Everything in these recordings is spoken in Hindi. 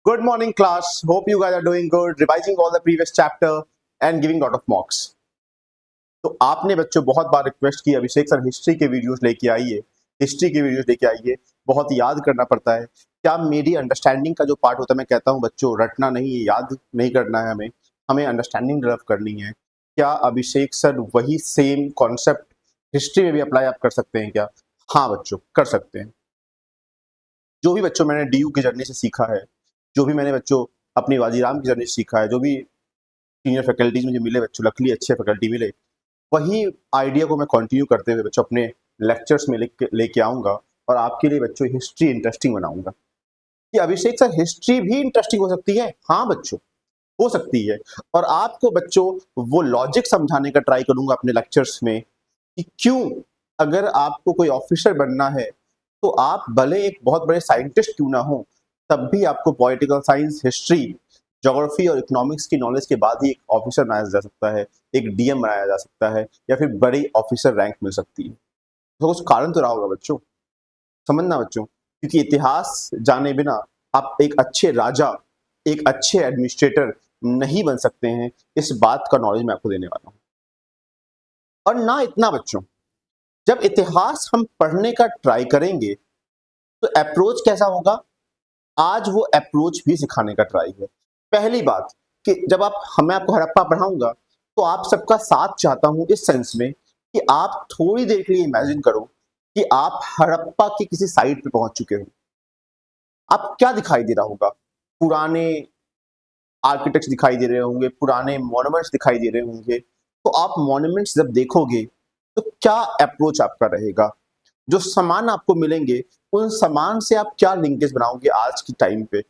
Good morning, class. Hope you guys are doing good, revising all the previous chapter and giving lot of mocks. तो आपने बच्चों बहुत बार रिक्वेस्ट की अभिषेक सर हिस्ट्री के वीडियोस लेके आइए, हिस्ट्री के वीडियोस लेके आइए, बहुत याद करना पड़ता है। क्या मेरी अंडरस्टैंडिंग का जो पार्ट होता है, मैं कहता हूँ बच्चों रटना नहीं, याद नहीं करना है, हमें हमें अंडरस्टैंडिंग डेवलप करनी है। क्या अभिषेक सर वही सेम कॉन्सेप्ट हिस्ट्री में भी अप्लाई आप कर सकते हैं क्या? हाँ बच्चों, कर सकते हैं। जो भी बच्चों मैंने DU की जर्नी से सीखा है, जो भी मैंने बच्चों अपनी वाजीराम की जर्नी से सीखा है, जो भी सीनियर फैकल्टीज मुझे मिले बच्चों, लकली अच्छे फैकल्टी मिले, वही आइडिया को मैं कंटिन्यू करते हुए बच्चों अपने लेक्चर्स में लेके आऊँगा और आपके लिए बच्चों हिस्ट्री इंटरेस्टिंग बनाऊँगा। कि अभिषेक सर हिस्ट्री भी इंटरेस्टिंग हो सकती है? हाँ बच्चों, हो सकती है। और आपको बच्चों वो लॉजिक समझाने का ट्राई करूँगा अपने लेक्चर्स में कि क्यों अगर आपको कोई ऑफिसर बनना है तो आप भले एक बहुत बड़े साइंटिस्ट क्यों ना हो, तब भी आपको पॉलिटिकल साइंस, हिस्ट्री, ज्योग्राफी और इकोनॉमिक्स की नॉलेज के बाद ही एक ऑफिसर बनाया जा सकता है, एक DM बनाया जा सकता है या फिर बड़ी ऑफिसर रैंक मिल सकती है। तो कुछ कारण तो रहा होगा बच्चों, समझना बच्चों, क्योंकि इतिहास जाने बिना आप एक अच्छे राजा, एक अच्छे एडमिनिस्ट्रेटर नहीं बन सकते हैं। इस बात का नॉलेज मैं आपको देने वाला हूँ। और ना इतना बच्चों, जब इतिहास हम पढ़ने का ट्राई करेंगे तो अप्रोच कैसा होगा? आज वो अप्रोच भी सिखाने का ट्राई है। पहली बात कि जब मैं आपको हड़प्पा पढ़ाऊंगा तो आप सबका साथ चाहता हूं इस सेंस में कि आप थोड़ी देर के लिए इमेजिन करो कि आप हड़प्पा की किसी साइट पे पहुंच चुके हो। आप क्या दिखाई दे रहा होगा? पुराने आर्किटेक्ट्स दिखाई दे रहे होंगे, पुराने मॉन्यूमेंट्स दिखाई दे रहे होंगे। तो आप मॉन्यूमेंट्स जब देखोगे तो क्या अप्रोच आपका रहेगा? जो सामान आपको मिलेंगे उन सामान से आप क्या लिंकेज बनाओगे आज की टाइम पे?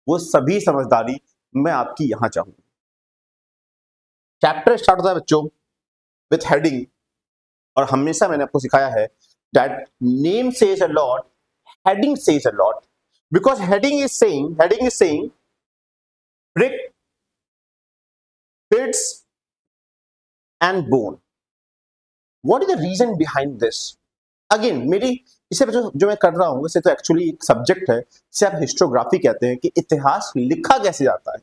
वो सभी समझदारी मैं आपकी यहां चाहूंगा। चैप्टर स्टार्ट होता है बच्चों विथ हेडिंग, और हमेशा मैंने आपको सिखाया है that name says a lot, heading says a lot, because heading is saying brick, bits and bone. What is the reason behind this? Again मेरी इसे जो मैं कर रहा हूं इसे तो एक्चुअली एक सब्जेक्ट है, इसे आप हिस्टोग्राफी कहते हैं कि इतिहास लिखा कैसे जाता है,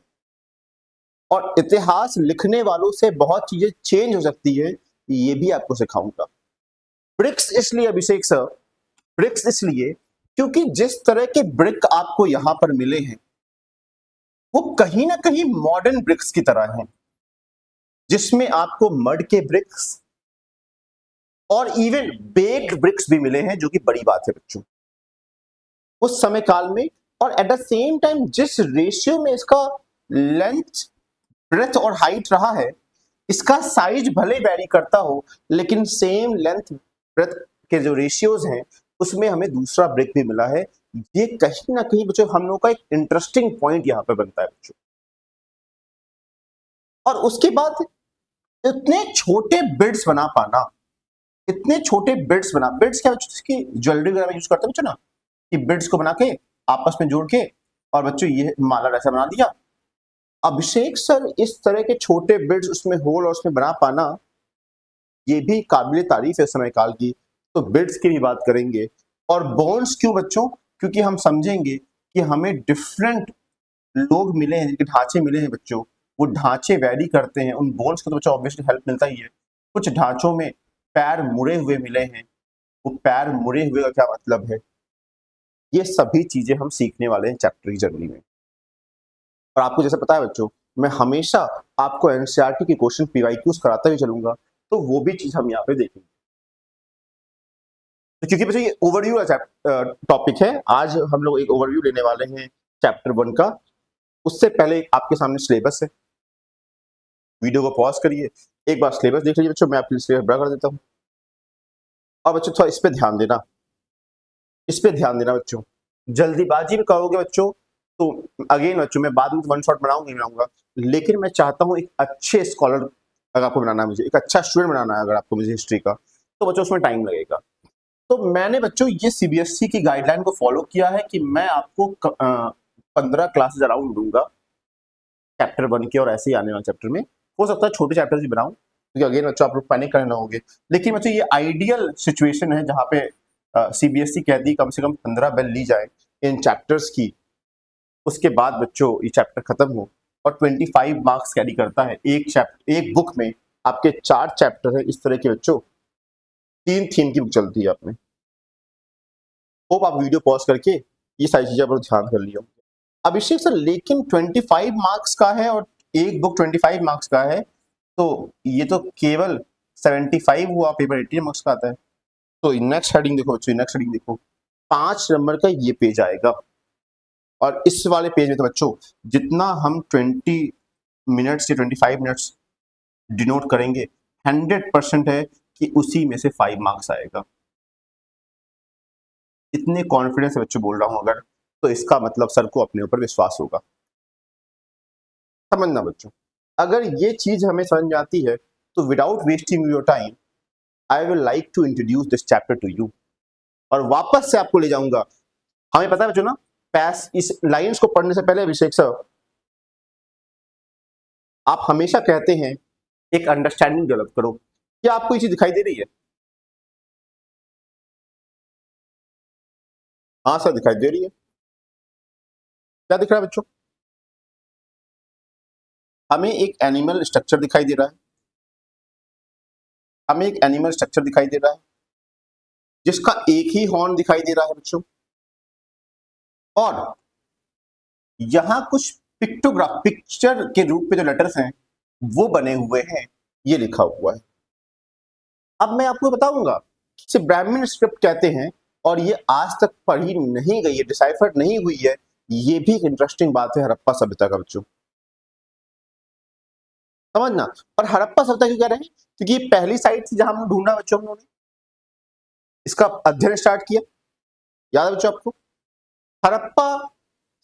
और इतिहास लिखने वालों से बहुत चीजें चेंज हो सकती है, ये भी आपको सिखाऊंगा। ब्रिक्स इसलिए अभिषेक सर, ब्रिक्स इसलिए क्योंकि जिस तरह के ब्रिक आपको यहां पर मिले हैं वो कहीं ना कहीं मॉडर्न ब्रिक्स की तरह हैं, जिसमें आपको मड के ब्रिक्स और इवन बेक्ड ब्रिक्स भी मिले हैं, जो कि बड़ी बात है बच्चों उस समय काल में। और एट द सेम टाइम जिस रेशियो में इसका लेंथ, ब्रेथ और हाइट रहा है, इसका साइज भले वैरी करता हो, लेकिन सेम लेंथ ब्रेथ के जो रेशियोज हैं उसमें हमें दूसरा ब्रेक भी मिला है। ये कहीं ना कहीं बच्चों हम लोग का एक इंटरेस्टिंग पॉइंट यहाँ पे बनता है बच्चों। और उसके बाद इतने छोटे बिट्स बना पाना, इतने छोटे बिट्स क्या बच्चों, इसकी ज्वेलरी वगैरह में यूज करते हैं बच्चों ना, कि बिट्स को बना के आपस में जोड़ के और बच्चों ये माला ऐसा बना दिया। अभिषेक सर इस तरह के छोटे बिट्स उसमें होल और उसमें बना पाना, ये भी काबिल तारीफ है समय काल की। तो बिट्स की भी बात करेंगे। और बॉन्ड्स क्यों बच्चों? क्योंकि हम समझेंगे कि हमें डिफरेंट लोग मिले हैं, जिनके ढांचे मिले हैं बच्चों, वो ढांचे वैरी करते हैं। उन बॉन्ड्स को तो बच्चों ऑब्वियसली हेल्प मिलता ही है। कुछ ढांचों में पैर मुड़े हुए मिले हैं, वो पैर मुड़े हुए का क्या मतलब है, ये सभी चीजें हम सीखने वाले हैं चैप्टर की जर्नी में। और आपको जैसे पता है बच्चों, मैं हमेशा आपको NCERT के क्वेश्चन PYQs कराता ही चलूंगा, तो वो भी चीज हम यहाँ पे देखेंगे। तो क्योंकि बच्चों ये ओवरव्यू वाला टॉपिक है, आज हम लोग एक ओवरव्यू लेने वाले हैं चैप्टर 1 का। उससे पहले आपके सामने सिलेबस है, वीडियो को पॉज करिए, एक बार सिलेबस देख लीजिए बच्चों, मैं आपके लिए सिलेबस बड़ा कर देता हूँ। और बच्चों थोड़ा इस पे ध्यान देना, इस पे ध्यान देना बच्चों। जल्दीबाजी में कहोगे बच्चों तो अगेन बच्चों मैं बाद में वन शॉट बनाऊंगा, लेकिन मैं चाहता हूँ एक अच्छे स्कॉलर अगर आपको बनाना है, मुझे एक अच्छा स्टूडेंट बनाना है अगर आपको मुझे हिस्ट्री का, तो बच्चों उसमें टाइम लगेगा। तो मैंने बच्चों ये CBSE की गाइडलाइन को फॉलो किया है कि मैं आपको 15 क्लासेज अराउंड दूंगा चैप्टर 1 के, और ऐसे ही आने वाले चैप्टर में हो सकता है छोटे चैप्टर्स भी बनाऊं, क्योंकि अगेन बच्चों आप लोग पैनिक करने होंगे। लेकिन बच्चों ये आइडियल सिचुएशन है जहां पे CBSE कहती कम से कम 15 बेल ली जाए इन चैप्टर्स की, उसके बाद बच्चों ये चैप्टर खत्म हो और 25 मार्क्स कैरी करता है। एक बुक में आपके 4 चैप्टर है इस तरह के बच्चों, 3 थीम की बुक चलती है आपने। होप आप वीडियो पॉज करके ये सारी चीजें पर ध्यान कर लिया। अभिषेक सर लेकिन 25 मार्क्स का है और एक बुक 25 मार्क्स का है, तो ये तो केवल 75 हुआ, पेपर 80 मार्क्स का आता है। तो नेक्स्ट हेडिंग देखो बच्चों, नेक्स्ट हेडिंग देखो, 5 नंबर का ये पेज आएगा और इस वाले पेज में तो बच्चों जितना हम 20 मिनट्स से 25 मिनट्स डिनोट करेंगे 100% है कि उसी में से 5 मार्क्स आएगा। इतने कॉन्फिडेंस से बच्चों बोल रहा हूं अगर, तो इसका मतलब सर को अपने ऊपर विश्वास होगा। समझना बच्चों, अगर ये चीज हमें समझ में आती है तो without wasting your time I will like to introduce this chapter to you और वापस से आपको ले जाऊंगा। हमें पता है बच्चों ना, पैस इस लाइंस को पढ़ने से पहले अभिषेक सर आप हमेशा कहते हैं एक अंडरस्टैंडिंग डेवलप करो। क्या आपको ये चीज दिखाई दे रही है? हाँ सर दिखाई दे रही है। क्या दिख रहा है बच्चों? हमें एक एनिमल स्ट्रक्चर दिखाई दे रहा है, हमें एक एनिमल स्ट्रक्चर दिखाई दे रहा है जिसका एक ही हॉर्न दिखाई दे रहा है बच्चों, और यहां कुछ पिक्टोग्राफ पिक्चर के रूप में जो लेटर्स हैं वो बने हुए हैं, ये लिखा हुआ है। अब मैं आपको बताऊंगा इसे ब्राह्मण स्क्रिप्ट कहते हैं और ये आज तक पढ़ी नहीं गई है, डिसाइफर नहीं हुई है। ये भी एक इंटरेस्टिंग बात है हड़प्पा सभ्यता का बच्चों, समझना। और हड़प्पा सभ्यता क्यों कह रहे हैं? क्योंकि ये पहली साइट थी जहां हमने ढूंढा बच्चों, हमने इसका अध्ययन स्टार्ट किया। याद है बच्चों आपको? हड़प्पा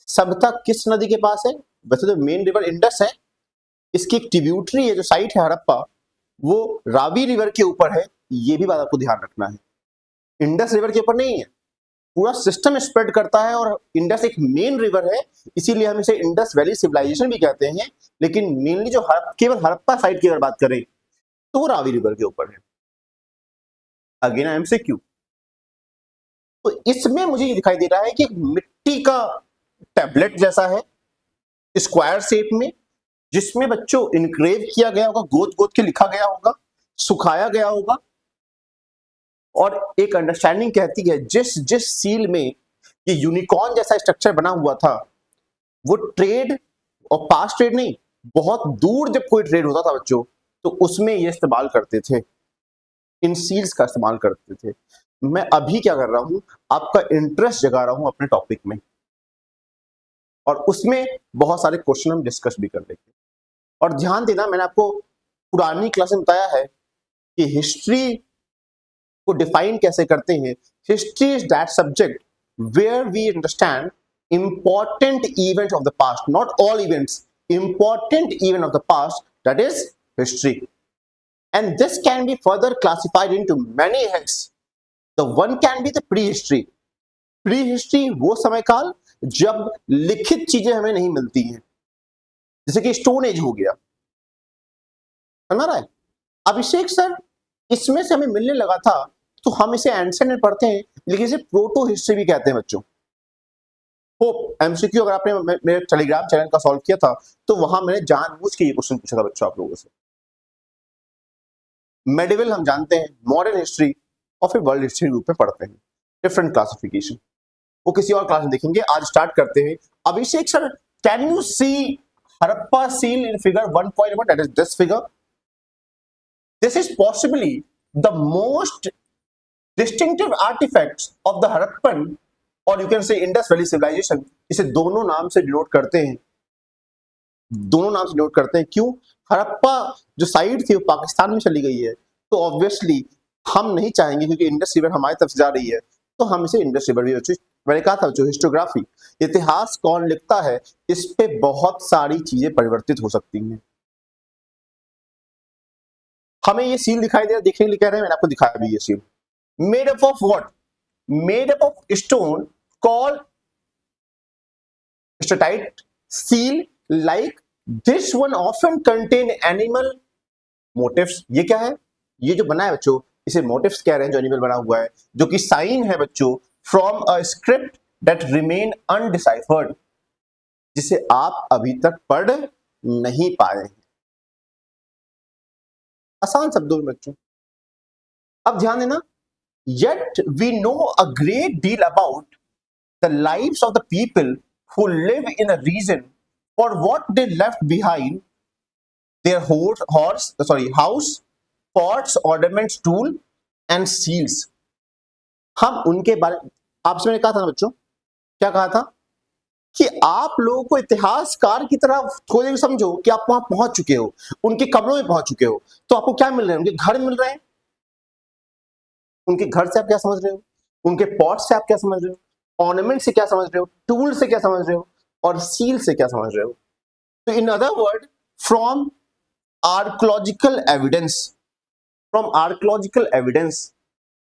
सभ्यता किस नदी के पास है? वैसे तो मेन रिवर इंडस है, इसकी एक ट्रिब्यूटरी है जो साइट है हड़प्पा, वो रावी रिवर के ऊपर है। ये भी बात आपको ध्यान रखना है, इंडस रिवर के ऊपर नहीं है। पूरा सिस्टम स्प्रेड करता है और इंडस एक मेन रिवर है, इसीलिए हम इसे इंडस वैली सिविलाइजेशन भी कहते हैं। लेकिन मेनली जो केवल हड़प्पा साइट की अगर बात करें तो वो रावी रिवर के ऊपर है। अगेन एमसीक्यू, तो इसमें मुझे ये दिखाई दे रहा है कि एक मिट्टी का टैबलेट जैसा है स्क्वायर शेप में, जिसमें बच्चों इनक्रेव किया गया होगा, गोद गोद के लिखा गया होगा, सुखाया गया होगा। और एक अंडरस्टैंडिंग कहती है जिस जिस सील में ये यूनिकॉर्न जैसा स्ट्रक्चर बना हुआ था वो ट्रेड, और पास ट्रेड नहीं, बहुत दूर जब कोई ट्रेड होता था बच्चों तो उसमें ये इस्तेमाल करते थे, इन सील्स का इस्तेमाल करते थे। मैं अभी क्या कर रहा हूं, आपका इंटरेस्ट जगा रहा हूं अपने टॉपिक में, और उसमें बहुत सारे क्वेश्चन हम डिस्कस भी कर लेंगे। और ध्यान देना, मैंने आपको पुरानी क्लास में बताया है कि हिस्ट्री को डिफाइन कैसे करते हैं। History is that subject where we understand important event of the past, not all events, important event of the past, that is history. And this can be further classified into many heads. The one can be the prehistory. Prehistory वो समय काल जब लिखित चीजें हमें नहीं मिलती हैं, जैसे कि स्टोन एज हो गया, समझ रहा है? अभिषेक सर इसमें से हमें मिलने लगा था तो हम इसे एंसेंट पढ़ते हैं, लेकिन इसे प्रोटो हिस्ट्री भी कहते हैं बच्चों। होप एमसीक्यू अगर आपने मेरे टेलीग्राम चैनल का सॉल्व किया था तो वहां मैंने जानबूझ के ये क्वेश्चन पूछा था बच्चों आप लोगों से। मेडिवल हम जानते हैं, मॉडर्न हिस्ट्री और फिर वर्ल्ड हिस्ट्री रूप में पढ़ते हैं, डिफरेंट क्लासिफिकेशन, वो किसी और क्लास में देखेंगे। आज स्टार्ट करते हैं। Abhishek sir can you see Harappa seal in figure 1.1, that is this figure. This is possibly the most distinctive artifacts of the Harappan और you can say Indus Valley civilisation. इसे दोनों नाम से डिनोट करते हैं, दोनों नाम से डिनोट करते हैं। क्यों? हड़प्पा जो साइड थी वो पाकिस्तान में चली गई है, तो ऑब्वियसली हम नहीं चाहेंगे, क्योंकि इंडस रिवर हमारी तरफ से जा रही है, तो हम इसे इंडस रिवर भी, मैंने कहा था जो हिस्टोग्राफी, इतिहास कौन लिखता है, इस पे बहुत सारी चीजें परिवर्तित हो सकती हैं। हमें ये सील दिखाई दे रहा, देखने के लिए कह रहे हैं, मैंने आपको दिखाया भी ये seal. Made up of what? Made up of stone called steatite seal, like this one often contain animal motifs. ये क्या है? ये जो बना है बच्चों, इसे मोटिव्स कह रहे हैं, जो एनिमल बना हुआ है, जो कि साइन है बच्चों from a script that remain undeciphered. जिसे आप अभी तक पढ़ नहीं पाए हैं। आसान शब्दों में बच्चों। अब ध्यान देना, yet we know a great deal about the lives of the people who live in a region, for what they left behind their house, pots, ornaments, tool and seals। हम उनके बारे, आपसे मैंने कहा था ना बच्चों, क्या कहा था कि आप लोगों को इतिहासकार की तरह थोड़े समझो कि आप वहां पहुंच चुके हो, उनके कमरों में पहुंच चुके हो, तो आपको क्या मिल रहे हैं? उनके घर मिल रहे हैं। उनके घर से आप क्या समझ रहे हो? उनके पॉट से आप क्या समझ रहे हो? ऑर्नामेंट से क्या समझ रहे हो? टूल से क्या समझ रहे हो? और सील से क्या समझ रहे हो? तो in other word, from archaeological evidence,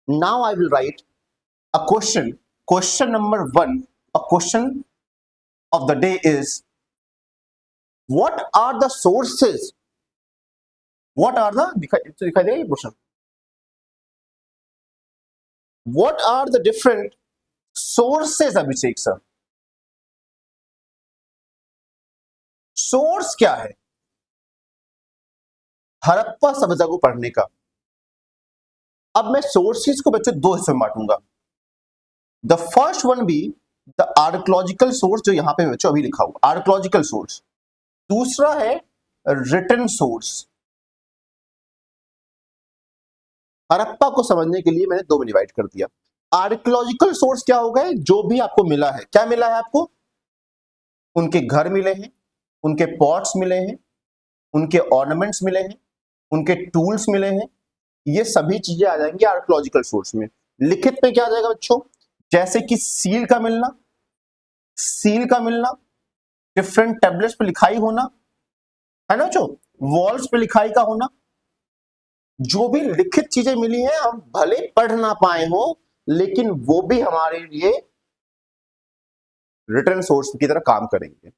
now I will write a question number 1, a question of the day is, what are the sources, दिखाई दे question, what are the different sources? Abhishek sir, source क्या है हड़प्पा सभ्यता को पढ़ने का? अब मैं सोर्सेज को बच्चों दो हिस्सों में बांटूंगा। The first one be the archaeological source, जो यहां पे बच्चों अभी लिखा हुआ आर्कियोलॉजिकल सोर्स। दूसरा है रिटन सोर्स। हड़प्पा को समझने के लिए मैंने दो में डिवाइड कर दिया। आर्कियोलॉजिकल सोर्स क्या होगा? जो भी आपको मिला है, क्या मिला है आपको? उनके घर मिले हैं, उनके पॉट्स मिले हैं, उनके ऑर्नामेंट्स मिले हैं, उनके टूल्स मिले हैं, ये सभी चीजें आ जाएंगी आर्कियोलॉजिकल सोर्स में। लिखित में क्या आ जाएगा बच्चों? जैसे कि सील का मिलना, डिफरेंट टैबलेट्स पे लिखाई होना, है ना बच्चों, वॉल्स पे लिखाई का होना, जो भी लिखित चीजें मिली हैं, हम भले पढ़ ना पाए हो, लेकिन वो भी हमारे लिए रिटन सोर्स की तरह काम करेंगे।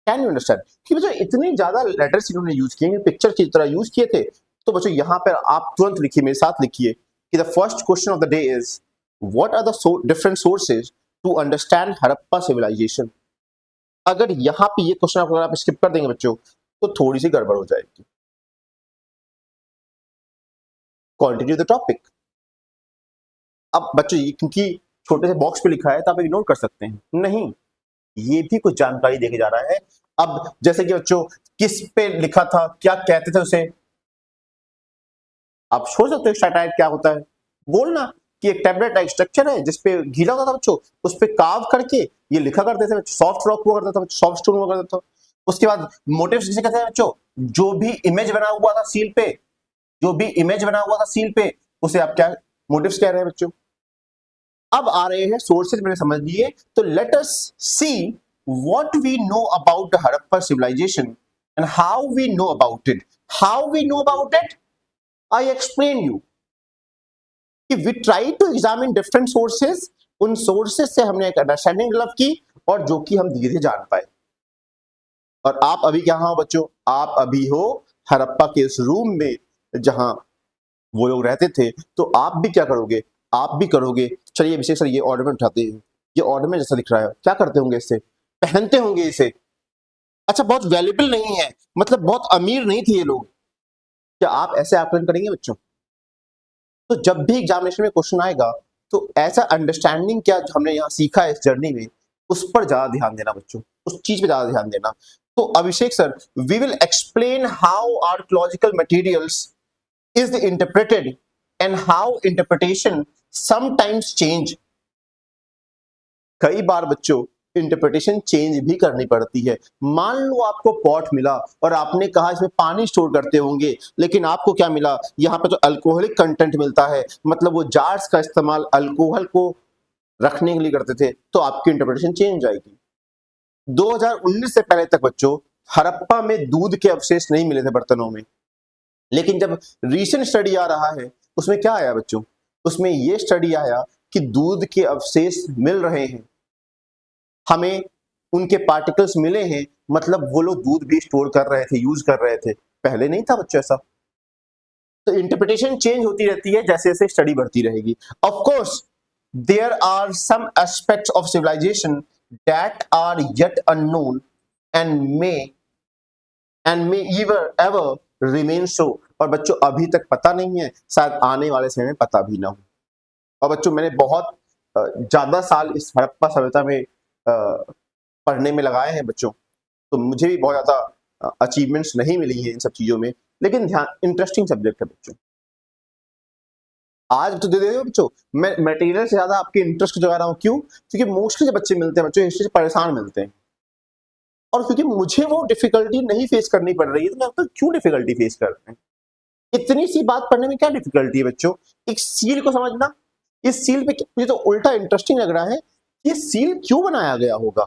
Can you understand? कि बच्चों इतनी ज्यादा लेटर्स इन्होंने यूज किए, पिक्चर की तरह यूज किए थे। तो बच्चों यहां पर आप तुरंत लिखिए, मेरे साथ लिखिए कि the first question of the day is, what are the different sources to understand Harappa civilization. अगर यहां पे ये क्वेश्चन आप स्किप कर देंगे बच्चों, तो थोड़ी सी गड़बड़ हो जाएगी। Continue the topic. अब बच्चों ये क्योंकि छोटे से बॉक्स पे लिखा है तो आप इग्नोर कर सकते हैं, नहीं, ये भी कुछ जानकारी देके जा रहा है। अब जैसे कि बच्चों किस पे लिखा था, क्या कहते थे उसे, आप सोच सकते हो स्टैटाइट क्या होता है? बोलना कि एक टैबलेट एक स्ट्रक्चर है जिसपे घिला होता था बच्चों, उस पे कार्व करके ये लिखा करते थे, सॉफ्ट रॉक हुआ करता था, सॉफ्ट स्टोन हुआ करता था। उसके बाद मोटिव्स जिसे कहते हैं बच्चों, जो भी इमेज बना हुआ था सील पे, उसे आप क्या मोटिव्स कह रहे हैं बच्चों। अब आ रहे हैं सोर्सेज, मैंने समझ लिए, तो let us see what we know about the Harappa civilisation and how we know about it. I explain you कि we try to examine different sources, उन सोर्सेज से हमने एक अंडरस्टैंडिंग डेवलप की, और जो कि हम धीरे धीरे जान पाए। और आप अभी क्या हो बच्चों? आप अभी हो हड़प्पा के इस रूम में जहां वो लोग रहते थे। तो आप भी क्या करोगे? आप भी करोगे, चलिए अभिषेक सर ये ऑर्नामेंट उठाते हैं, ये ऑर्नामेंट जैसा दिख रहा है, क्या करते होंगे इससे? पहनते होंगे इसे। अच्छा, बहुत वैल्यूएबल नहीं है, मतलब बहुत अमीर नहीं थे ये लोग, क्या आप ऐसे आकलन करेंगे बच्चों? तो जब भी एग्जामिनेशन में क्वेश्चन आएगा, तो ऐसा अंडरस्टैंडिंग क्या हमने यहाँ सीखा है इस जर्नी में, उस पर ज्यादा ध्यान देना बच्चों, उस चीज पे ज्यादा ध्यान देना। तो Abhishek sir, we will explain how archaeological materials is interpreted and how interpretation sometimes change. कई बार बच्चों इंटरप्रिटेशन चेंज भी करनी पड़ती है। मान लो आपको पॉट मिला और आपने कहा इसमें पानी स्टोर करते होंगे, लेकिन आपको क्या मिला? यहाँ पे तो अल्कोहलिक कंटेंट मिलता है, मतलब वो जार्स का इस्तेमाल अल्कोहल को रखने के लिए करते थे, तो आपकी इंटरप्रिटेशन चेंज जाएगी। 2019 से पहले तक बच्चों हड़प्पा में दूध के अवशेष नहीं मिले थे बर्तनों में, लेकिन जब रीसेंट स्टडी आ रहा है, उसमें क्या आया बच्चों? उसमें ये स्टडी आया कि दूध के अवशेष मिल रहे हैं, हमें उनके पार्टिकल्स मिले हैं, मतलब वो लोग दूध भी स्टोर कर रहे थे, यूज कर रहे थे। पहले नहीं था बच्चों ऐसा। तो इंटरप्रिटेशन चेंज होती रहती है जैसे जैसे स्टडी बढ़ती रहेगी। Of course there are some aspects of civilization that are yet unknown and may ever remain so। और बच्चों अभी तक पता नहीं है, शायद आने वाले समय में पता भी ना हो। और बच्चों मैंने बहुत ज्यादा साल इस हड़प्पा सभ्यता में पढ़ने में लगाए हैं बच्चों, तो मुझे भी बहुत ज्यादा अचीवमेंट्स नहीं मिली है इन सब चीजों में, लेकिन ध्यान इंटरेस्टिंग सब्जेक्ट है बच्चों। आज तो दे दे बच्चों, मैं मटेरियल से ज्यादा आपके इंटरेस्ट जगा रहा हूँ। क्यों? क्योंकि मोस्टली जो बच्चे मिलते हैं बच्चों हिस्ट्री से परेशान मिलते हैं, और क्योंकि मुझे वो डिफिकल्टी नहीं फेस करनी पड़ रही है, तो मैं आपको क्यों डिफिकल्टी फेस कर रहे हैं? इतनी सी बात पढ़ने में क्या डिफिकल्टी है बच्चों? एक सील को समझना, इस सील पे मुझे तो उल्टा इंटरेस्टिंग लग रहा है, ये सील क्यों बनाया गया होगा,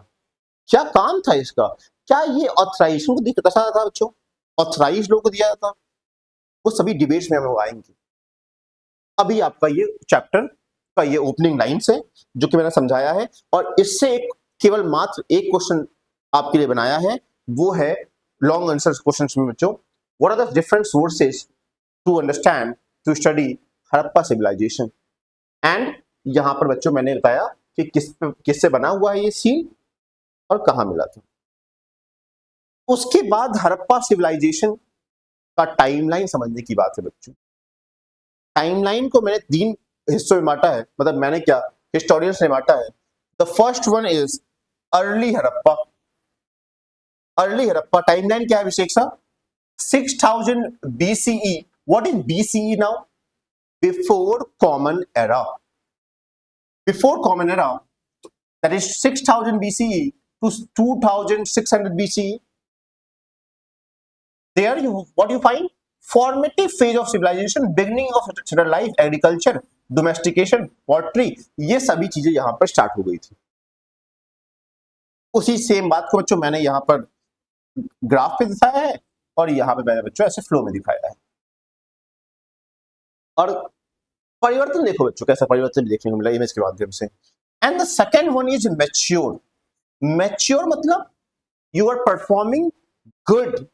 क्या काम था इसका, क्या ये ऑथराइजेशन को दिया था बच्चों, ऑथराइज लोगों को दिया था? वो सभी डिबेट्स में हम लोग आएंगे। अभी आपका ये चैप्टर का ये ओपनिंग लाइन्स है जो कि मैंने समझाया है, और इससे एक केवल मात्र एक क्वेश्चन आपके लिए बनाया है, वो है लॉन्ग आंसर क्वेश्चंस में बच्चों, what are the different sources to understand to study Harappa civilisation. And यहां पर बच्चों मैंने बताया कि किससे बना हुआ है ये सील और कहां मिला था। उसके बाद हड़प्पा सिविलाइजेशन का टाइमलाइन समझने की बात है बच्चों। टाइमलाइन को मैंने 3 हिस्सों में बांटा है, मतलब मैंने क्या, हिस्टोरियंस ने बांटा है। The first one is early Harappa. Early Harappa timeline क्या है अभिषेक साहब? 6000 BCE। What is BCE now? Before common era. Before common era, that is 6000 BCE to 2600 BCE. There what you find? Formative phase of civilization, beginning of settled life, agriculture, domestication, pottery, ये सभी चीजें यहां पर स्टार्ट हो गई थी। उसी सेम बात को बच्चों मैंने यहां पर ग्राफ पे दिखाया है, और यहां पे मैंने बच्चों ऐसे फ्लो में दिखाया है। और परिवर्तन देखो बच्चों, कैसा परिवर्तन भी देखने को मिला इमेज के माध्यम से। And the second one is mature. Mature मतलब यू आर परफॉर्मिंग गुड,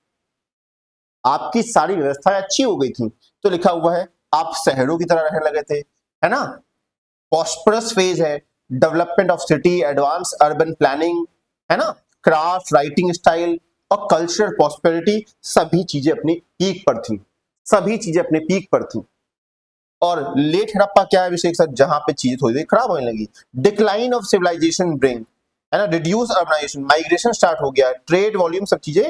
आपकी सारी व्यवस्थाएं अच्छी हो गई थी, तो लिखा हुआ है आप शहरों की तरह रहने लगे थे, है ना। प्रॉस्परस फेज है, development of city, advance urban planning, है ना, क्राफ्ट, राइटिंग स्टाइल और कल्चरल प्रॉस्पेरिटी, सभी चीजें अपनी पीक पर थी, सभी चीजें अपने पीक पर थी। और लेट हड़प्पा क्या है अभिषेक सर? जहां पे चीजें थोड़ी देर खराब होने लगी। डिक्लाइन ऑफ सिविलाइजेशन ब्रिंग, है ना, रिड्यूस अर्बनाइजेशन, माइग्रेशन स्टार्ट हो गया, ट्रेड वॉल्यूम, सब चीजें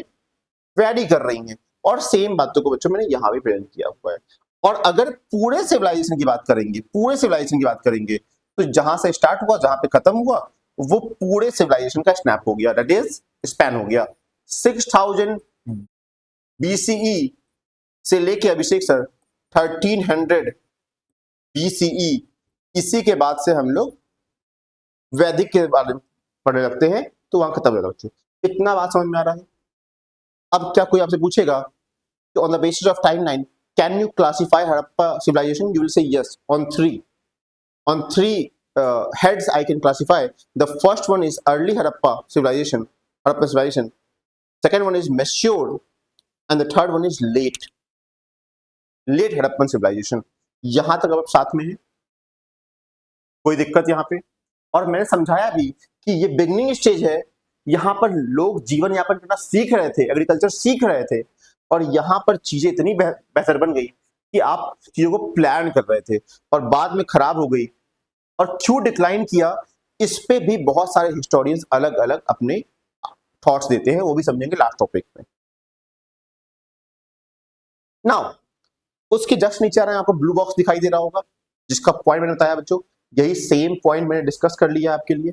वैरी कर रही हैं। और सेम बातों को बच्चों मैंने यहां भी प्रेजेंट किया हुआ है। और अगर पूरे सिविलाइजेशन की बात करेंगे, पूरे सिविलाइजेशन की बात करेंगे, तो जहां से स्टार्ट हुआ जहां पे खत्म हुआ वो पूरे सिविलाइजेशन का स्नैप हो गया, दैट इज स्पैन हो गया। 6000 BCE से लेके अभिषेक सर 1300 BCE, इसी के बाद से हम लोग वैदिक के बारे में पढ़ने लगते हैं, तो वहां खत्म हो गया बच्चों। इतना बात समझ में आ रहा है? अब क्या कोई आपसे पूछेगा कि on the basis of timeline can you classify Harappa civilization, you will say yes, on three heads I can classify. The first one is early Harappa civilization, second one is mature, and the third one is late Harappan civilization. यहां तक अब साथ में है, कोई दिक्कत यहां पे? और मैंने समझाया भी कि ये बिगनिंग स्टेज है, यहां पर लोग जीवन यापन करना सीख रहे थे, एग्रीकल्चर सीख रहे थे, और यहां पर चीजें इतनी बेहतर बन गई कि आप चीजों को प्लान कर रहे थे और बाद में खराब हो गई। और क्यों डिक्लाइन किया, इस पे भी बहुत सारे हिस्टोरियंस अलग अलग अपने थॉट्स देते हैं, वो भी समझेंगे लास्ट टॉपिक में। नाउ उसके जस्ट नीचे आ रहा है, आपको ब्लू बॉक्स दिखाई दे रहा होगा, जिसका पॉइंट मैंने बताया बच्चों, यही सेम पॉइंट मैंने डिस्कस कर लिया आपके लिए।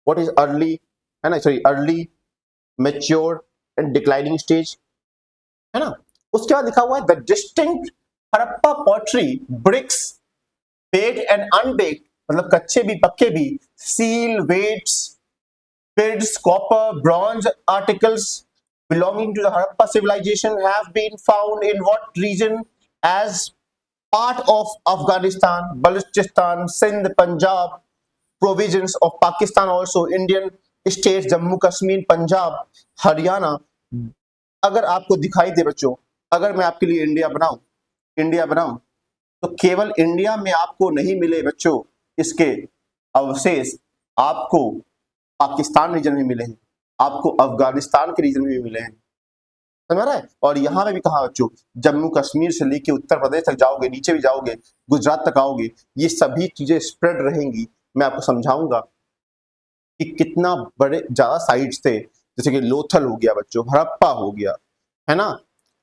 व्हाट इज अर्ली, है ना, sorry, early, mature and declining stage, है ना। उसके बाद लिखा हुआ है the distinct Harappa pottery, bricks, baked and unbaked, मतलब कच्चे भी पक्के भी, seal, weights, beads, copper, bronze articles belonging to the Harappa civilization have been found in what region? As part of Afghanistan, Balochistan, Sindh, Punjab, provisions of Pakistan, also Indian states, Jammu Kashmir, Punjab, Haryana. अगर आपको दिखाई दे बच्चों, अगर मैं आपके लिए इंडिया बनाऊं, तो केवल इंडिया में आपको नहीं मिले बच्चों इसके अवशेष, आपको पाकिस्तान रीजन में मिले हैं, आपको अफगानिस्तान के रीजन में भी मिले हैं, समझ रहा है। और यहाँ पे भी कहा बच्चों, जम्मू कश्मीर से लेके उत्तर प्रदेश तक जाओगे, नीचे भी जाओगे, गुजरात तक आओगे, ये सभी चीजें स्प्रेड रहेंगी। मैं आपको समझाऊंगा कि कितना बड़े ज्यादा साइट्स थे, जैसे कि लोथल हो गया बच्चों, हड़प्पा हो गया, है ना।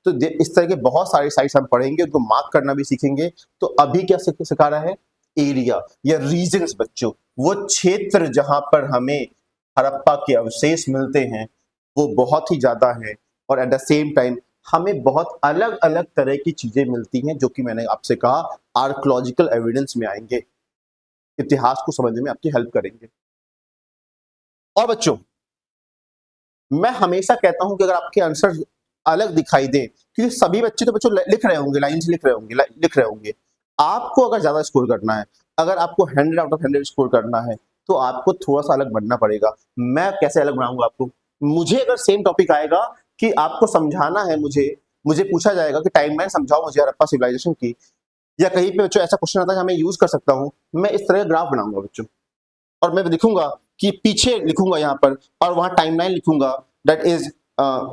तो इस तरह के बहुत सारे साइट्स हम पढ़ेंगे, उनको मार्क करना भी सीखेंगे। तो अभी क्या सिखा रहा है, एरिया या रीजन्स बच्चों, वो क्षेत्र जहां पर हमें हड़प्पा के अवशेष मिलते हैं वो बहुत ही ज्यादा है। और एट द सेम टाइम हमें बहुत अलग अलग तरह की चीजें मिलती हैं, जो कि मैंने आपसे कहा आर्कोलॉजिकल एविडेंस में आएंगे, इतिहास को समझने में आपकी हेल्प करेंगे। और बच्चों, मैं हमेशा कहता हूं कि अगर आपके आंसर अलग दिखाई दे, क्योंकि सभी बच्चे तो बच्चों लिख रहे होंगे, लाइन से लिख रहे होंगे, आपको अगर ज्यादा स्कोर करना है, अगर आपको 100 आउट ऑफ 100 स्कोर करना है, तो आपको थोड़ा सा अलग बनना पड़ेगा। मैं कैसे अलग बनाऊंगा आपको, मुझे अगर सेम टॉपिक आएगा कि आपको समझाना है, मुझे पूछा जाएगा कि टाइमलाइन समझाओ मुझे हड़प्पा सिविलाइजेशन की, या कहीं पे बच्चों ऐसा क्वेश्चन आता है मैं यूज कर सकता हूं, मैं इस तरह का ग्राफ बनाऊंगा बच्चों, और मैं लिखूंगा कि पीछे लिखूंगा यहाँ पर, और वहां टाइमलाइन लिखूंगा दैट इज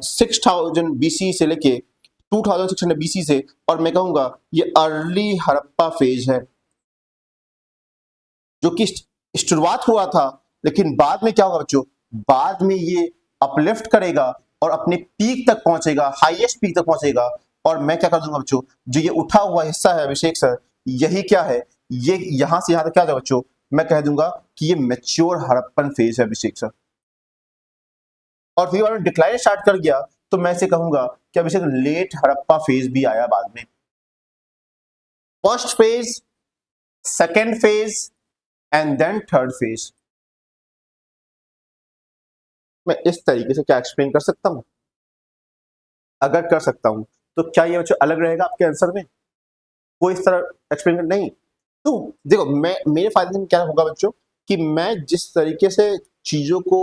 6000 बीसी से लेके 2600 बीसी से, और मैं कहूंगा ये अर्ली हड़प्पा फेज है, जो कि शुरुआत हुआ था, लेकिन बाद में क्या होगा बच्चों, बाद में ये अपलिफ्ट करेगा और अपने पीक तक पहुंचेगा, हाईएस्ट पीक तक पहुंचेगा। और मैं क्या कर दूंगा बच्चों, जो ये उठा हुआ हिस्सा है अभिषेक सर, यही क्या है, ये यहां से यहां तक क्या होगा बच्चों, मैं कह दूंगा कि ये मैच्योर हड़प्पन फेज है अभिषेक सर। और फिर डिक्लाइन स्टार्ट कर गया तो मैं इसे कहूंगा कि अभिषेक लेट हड़प्पा फेज भी आया बाद में। First phase, second phase and then third phase. मैं इस तरीके से क्या एक्सप्लेन कर सकता हूं, अगर कर सकता हूं तो क्या ये बच्चों अलग रहेगा आपके आंसर में, कोई इस तरह एक्सप्लेन नहीं। तो देखो, मैं मेरे फायदे में क्या होगा बच्चों, कि मैं जिस तरीके से चीजों को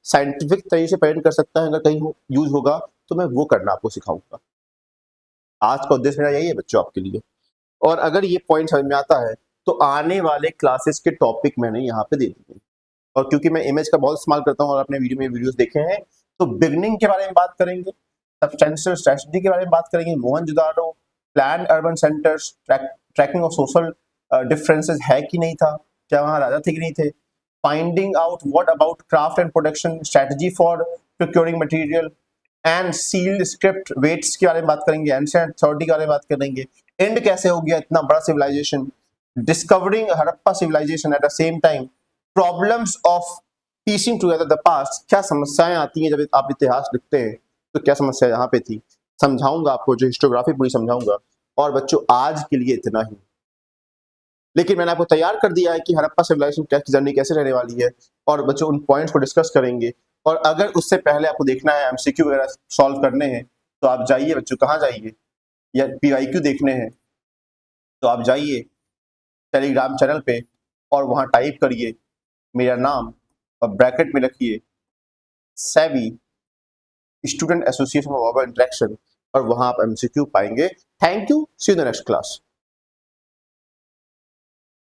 साइंटिफिक तरीके से प्रेजेंट कर सकता है, अगर कहीं यूज होगा तो मैं वो करना आपको सिखाऊंगा। आज का उद्देश्य मेरा यही है बच्चों आपके लिए। और अगर ये पॉइंट समझ में आता है तो आने वाले क्लासेस के टॉपिक मैंने यहाँ पे दे दिए, और क्योंकि मैं इमेज का बहुत इस्तेमाल करता हूँ और अपने वीडियो में वीडियोस देखे हैं, तो बिगनिंग के बारे में बात करेंगे, सब्सटेंशियल स्ट्रेटजी के बारे में बात करेंगे, Mohenjodaro, plan urban centres, tracking of social differences है कि नहीं था, क्या वहाँ राजा थे कि नहीं थे, finding out what about craft and production, strategy for procuring material and sealed script weights के बारे में बात करेंगे, एंशिएंट अथॉरिटी के बारे में बात करेंगे, एंड कैसे हो गया इतना बड़ा civilisation, discovering Harappa civilisation, at the same time problems of piecing together the past, क्या समस्याएं आती हैं जब आप इतिहास लिखते हैं, तो क्या समस्या यहाँ पे थी, समझाऊंगा आपको, जो हिस्टोग्राफी पूरी समझाऊंगा। और बच्चों आज के लिए इतना ही, लेकिन मैंने आपको तैयार कर दिया है कि हड़प्पा सिविलाइजेशन की जर्नी कैसे रहने वाली है, और बच्चों उन पॉइंट्स को डिस्कस करेंगे। और अगर उससे पहले आपको देखना है एमसीक्यू वगैरह सॉल्व करने हैं, तो आप जाइए बच्चों, कहाँ जाइए, या पीवाईक्यू देखने हैं तो आप जाइए टेलीग्राम चैनल पे, और वहां टाइप करिए मेरा नाम और ब्रैकेट में रखिए SAVI student association for verbal interaction, और वहां आप एमसीक्यू पाएंगे। Thank you, see you in the next class.